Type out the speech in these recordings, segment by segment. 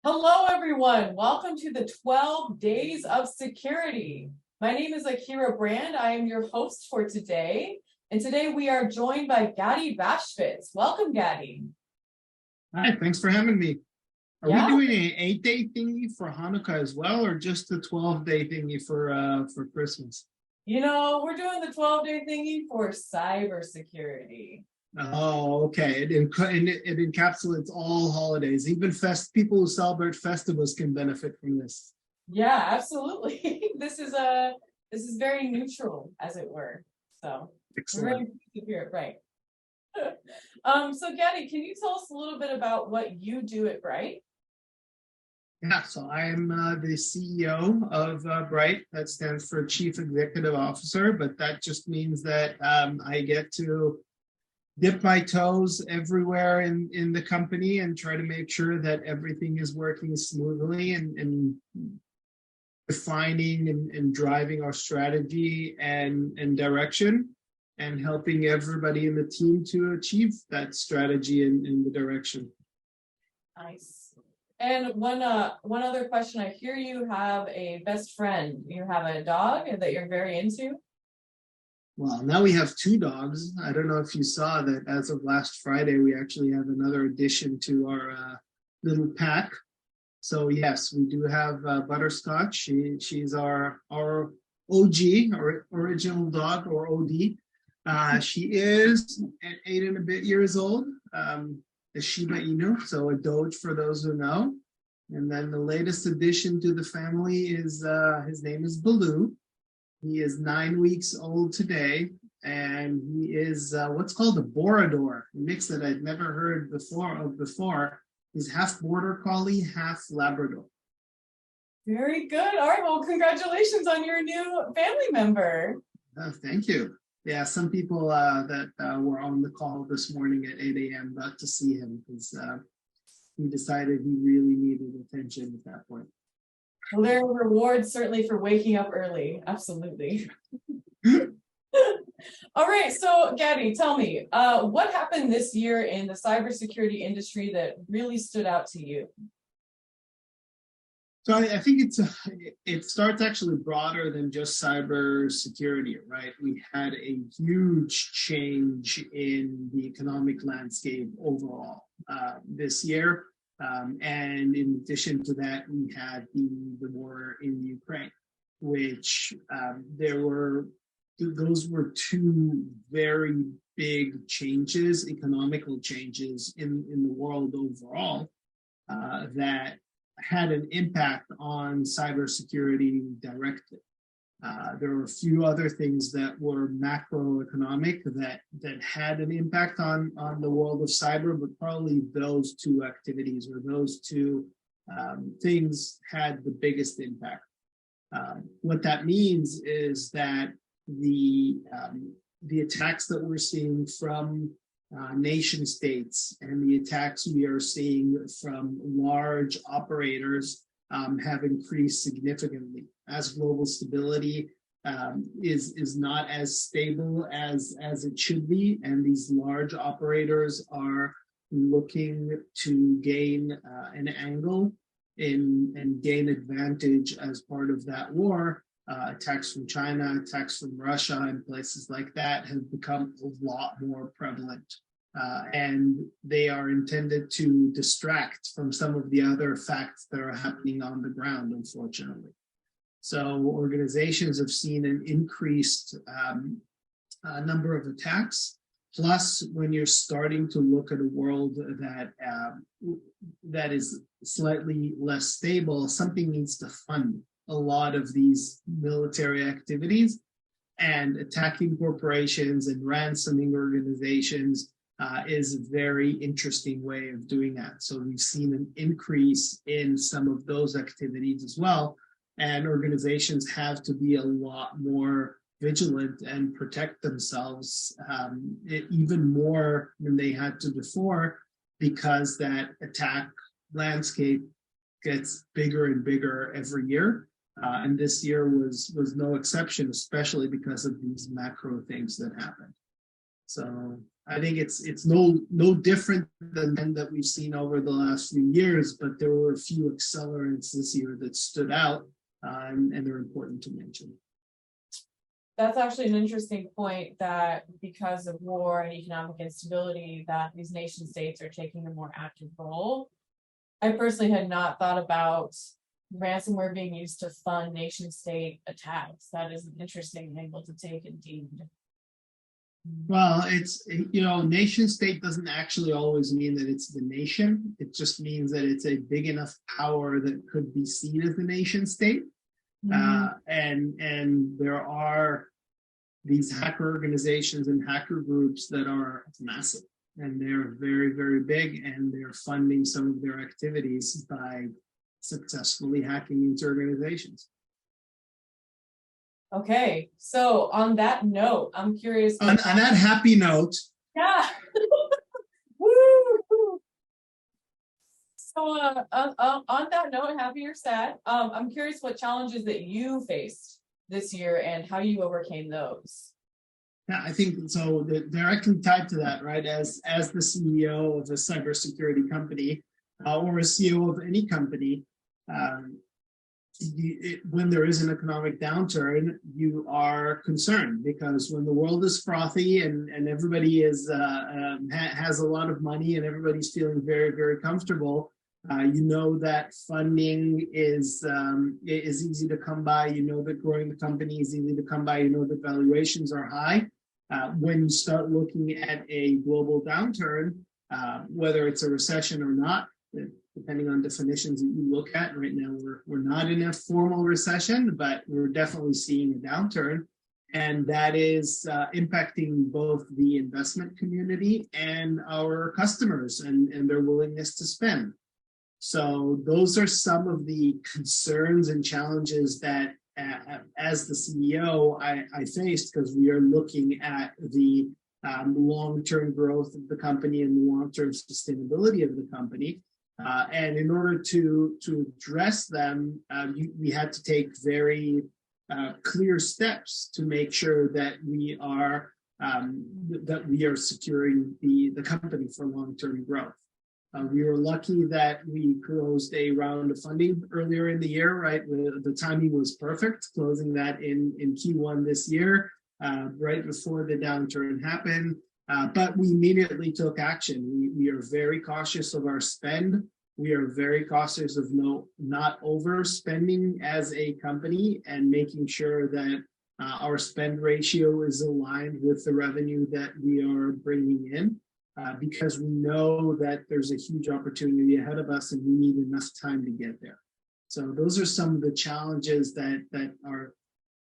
Hello, everyone. Welcome to the 12 Days of Security. My name is Akira Brand. I am your host for today. And today we are joined by Gadi Bashvitz. Welcome, Gadi. Hi, thanks for having me. Are we Yeah, doing an 8-day thingy for Hanukkah as well, or just the 12-day thingy for Christmas? we're doing the 12-day thingy for cybersecurity. Oh, okay. It encapsulates all holidays. Even people who celebrate festivals can benefit from this. Yeah, absolutely. This is very neutral, as it were. So we're Excellent. very pleased to hear it, right? So Gadi, can you tell us a little bit about what you do at Bright? Yeah, so I'm the CEO of Bright. That stands for Chief Executive Officer, but that just means that I get to dip my toes everywhere in the company and try to make sure that everything is working smoothly and defining and driving our strategy and direction and helping everybody in the team to achieve that strategy and the direction. Nice. And one other question. I hear you have a best friend. You have a dog that you're very into. Well, now we have two dogs. I don't know if you saw that as of last Friday, we actually have another addition to our little pack. So yes, we do have Butterscotch. She's our OG, or original dog, or OD. She is at 8 and a bit years old. A Shiba Inu, so a Doge for those who know. And then the latest addition to the family is his name is Baloo. He is 9 weeks old today, and he is what's called a Borador, a mix that I'd never heard before. He's half Border Collie, half Labrador. Very good. All right. Well, congratulations on your new family member. Thank you. Yeah, some people that were on the call this morning at 8 a.m. got to see him because he decided he really needed attention at that point. Well, there are rewards certainly for waking up early. Absolutely. All right. So, Gadi, tell me, what happened this year in the cybersecurity industry that really stood out to you? So I think it starts actually broader than just cybersecurity, right? We had a huge change in the economic landscape overall this year. And in addition to that, we had the war in Ukraine, which those were two very big changes, economical changes in the world overall that had an impact on cybersecurity directly. There were a few other things that were macroeconomic that had an impact on the world of cyber, but probably those two activities or those two things had the biggest impact. What that means is that the attacks that we're seeing from nation states and the attacks we are seeing from large operators have increased significantly as global stability is not as stable as it should be, and these large operators are looking to gain an angle and gain advantage as part of that war. Attacks from China, attacks from Russia, and places like that have become a lot more prevalent. And they are intended to distract from some of the other facts that are happening on the ground, unfortunately. So organizations have seen an increased number of attacks. Plus, when you're starting to look at a world that is slightly less stable, something needs to fund a lot of these military activities, and attacking corporations and ransoming organizations is a very interesting way of doing that. So we've seen an increase in some of those activities as well, and organizations have to be a lot more vigilant and protect themselves even more than they had to before, because that attack landscape gets bigger and bigger every year. And this year was no exception, especially because of these macro things that happened. So I think it's no different than that we've seen over the last few years, but there were a few accelerants this year that stood out, and they're important to mention. That's actually an interesting point, that because of war and economic instability, that these nation states are taking a more active role. I personally had not thought about ransomware being used to fund nation state attacks. That is an interesting angle to take indeed. Well, it's, nation state doesn't actually always mean that it's the nation. It just means that it's a big enough power that could be seen as the nation state. And there are these hacker organizations and hacker groups that are massive, and they're very, very big, and they're funding some of their activities by successfully hacking into organizations. Okay, so on that note, I'm curious. On that happy note. Yeah. Woo! So on that note, happy or sad, I'm curious what challenges that you faced this year and how you overcame those. Yeah, I think so. Directly tied to that, right? As the CEO of a cybersecurity company, or a CEO of any company, when there is an economic downturn, you are concerned, because when the world is frothy and everybody is has a lot of money and everybody's feeling very, very comfortable, that funding is easy to come by. That growing the company is easy to come by. That valuations are high. When you start looking at a global downturn, whether it's a recession or not, depending on definitions that you look at, right now we're not in a formal recession, but we're definitely seeing a downturn, and that is impacting both the investment community and our customers and their willingness to spend. So those are some of the concerns and challenges that, as the CEO, I faced, because we are looking at the long-term growth of the company and the long-term sustainability of the company. And in order to address them, we had to take very clear steps to make sure that we are securing the company for long-term growth. We were lucky that we closed a round of funding earlier in the year, right? The timing was perfect, closing that in Q1 this year, right before the downturn happened. But we immediately took action. We are very cautious of our spend. We are very cautious of not overspending as a company, and making sure that our spend ratio is aligned with the revenue that we are bringing in. Because we know that there's a huge opportunity ahead of us and we need enough time to get there. So those are some of the challenges that are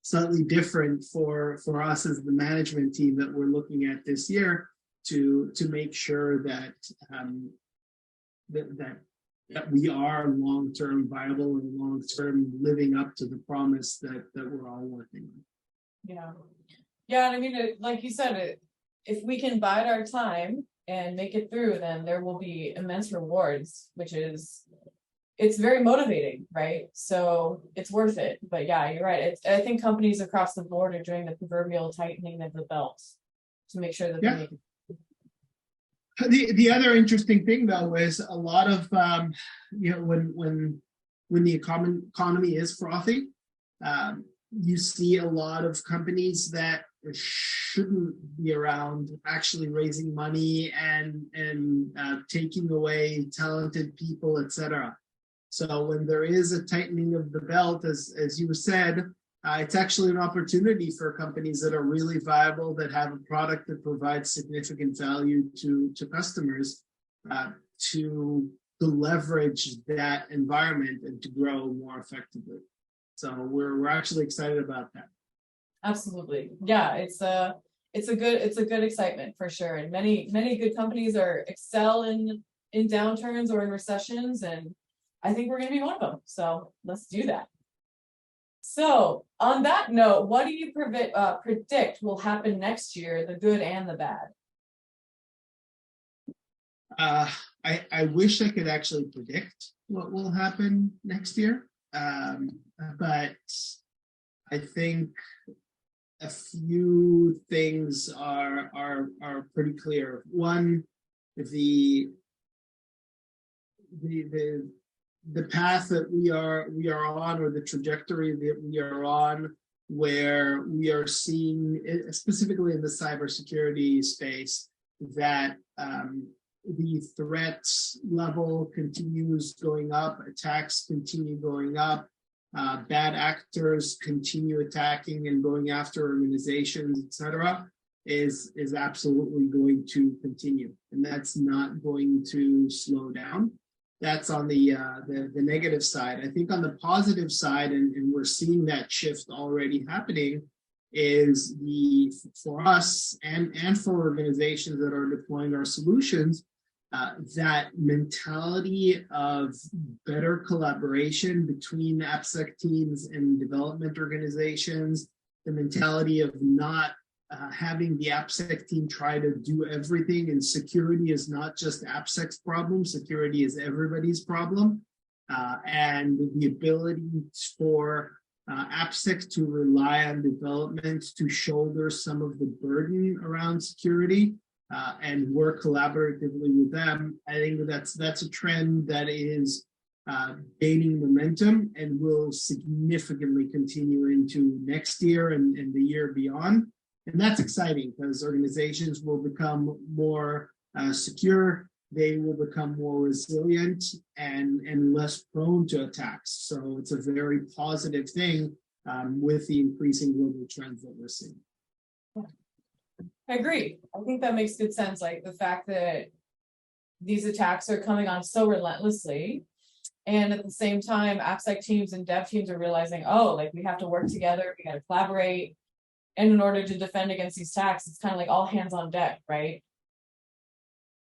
slightly different for us as the management team that we're looking at this year, to make sure that that we are long-term viable and long-term living up to the promise that we're all working on. Yeah, and I mean, like you said, if we can bide our time and make it through, then there will be immense rewards, it's very motivating, right? So it's worth it. But yeah, you're right. I think companies across the board are doing the proverbial tightening of the belt to make sure that they make it. The other interesting thing, though, is a lot of when the economy is frothy, you see a lot of companies that shouldn't be around actually raising money and taking away talented people, etc. So when there is a tightening of the belt, as you said, it's actually an opportunity for companies that are really viable, that have a product that provides significant value to customers, to leverage that environment and to grow more effectively. So we're actually excited about that. Absolutely. Yeah, it's a good excitement for sure. And many good companies excel in downturns or in recessions, and I think we're going to be one of them. So let's do that. So on that note, what do you predict will happen next year, the good and the bad? I wish I could actually predict what will happen next year, but I think a few things are pretty clear. One, the path that we are on, or the trajectory that we are on, where we are seeing, specifically in the cybersecurity space, that the threats level continues going up, attacks continue going up, bad actors continue attacking and going after organizations, etc., is absolutely going to continue, and that's not going to slow down. That's on the negative side. I think on the positive side, and we're seeing that shift already happening, is for us and for organizations that are deploying our solutions, that mentality of better collaboration between AppSec teams and development organizations, the mentality of not having the AppSec team try to do everything, and security is not just AppSec's problem, security is everybody's problem, and the ability for AppSec to rely on development to shoulder some of the burden around security and work collaboratively with them. I think that's a trend that is gaining momentum and will significantly continue into next year and the year beyond. And that's exciting because organizations will become more secure, they will become more resilient and less prone to attacks. So it's a very positive thing with the increasing global trends that we're seeing. I agree. I think that makes good sense. Like the fact that these attacks are coming on so relentlessly, and at the same time, AppSec teams and dev teams are realizing, oh, like we have to work together, we got to collaborate. And in order to defend against these attacks, it's kind of like all hands on deck, right?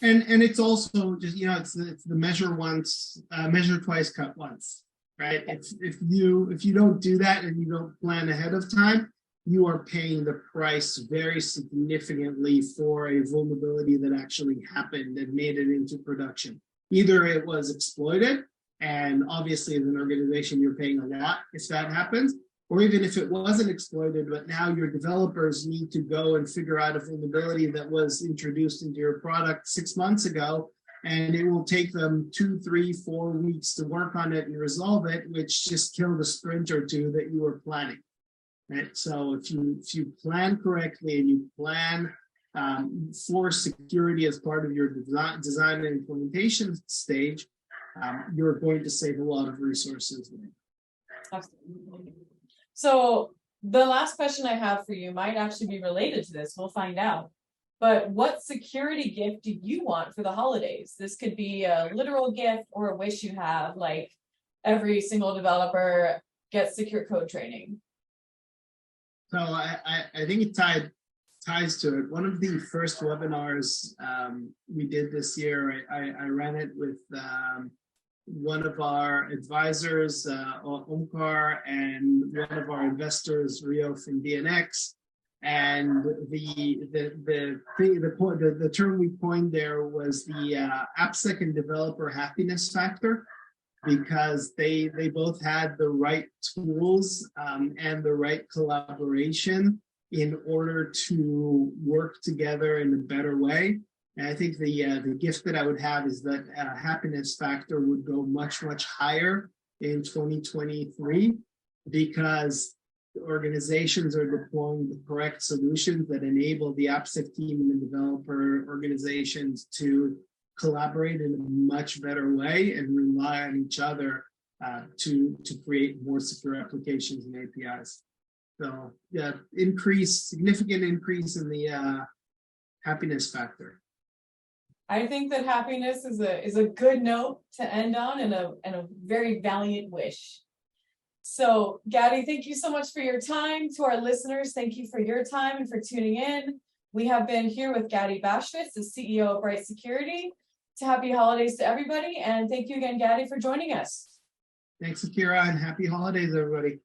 And it's also just, it's the measure once, measure twice, cut once, right? If you don't do that and you don't plan ahead of time, you are paying the price very significantly for a vulnerability that actually happened and made it into production. Either it was exploited, and obviously as an organization, you're paying a lot if that happens, or even if it wasn't exploited, but now your developers need to go and figure out a vulnerability that was introduced into your product 6 months ago, and it will take them 2, 3, 4 weeks to work on it and resolve it, which just killed a sprint or two that you were planning. Right? So if you plan correctly and you plan for security as part of your design and implementation stage, you're going to save a lot of resources. Absolutely. So the last question I have for you might actually be related to this. We'll find out. But what security gift do you want for the holidays? This could be a literal gift or a wish you have, like every single developer gets secure code training. So I think it ties to it. One of the first webinars we did this year, I ran it with one of our advisors, Omkar, and one of our investors, Rio from DNX. And the term we coined there was the AppSec and developer happiness factor, because they both had the right tools and the right collaboration in order to work together in a better way. And I think the gift that I would have is that happiness factor would go much, much higher in 2023, because organizations are deploying the correct solutions that enable the AppSec team and the developer organizations to collaborate in a much better way and rely on each other to create more secure applications and APIs. So yeah, significant increase in the happiness factor. I think that happiness is a good note to end on, and a very valiant wish. So Gadi, thank you so much for your time. To our listeners, thank you for your time and for tuning in. We have been here with Gadi Bashvitz, the CEO of Bright Security. Happy holidays to everybody, and thank you again, Gadi, for joining us. Thanks, Akira, and happy holidays, everybody.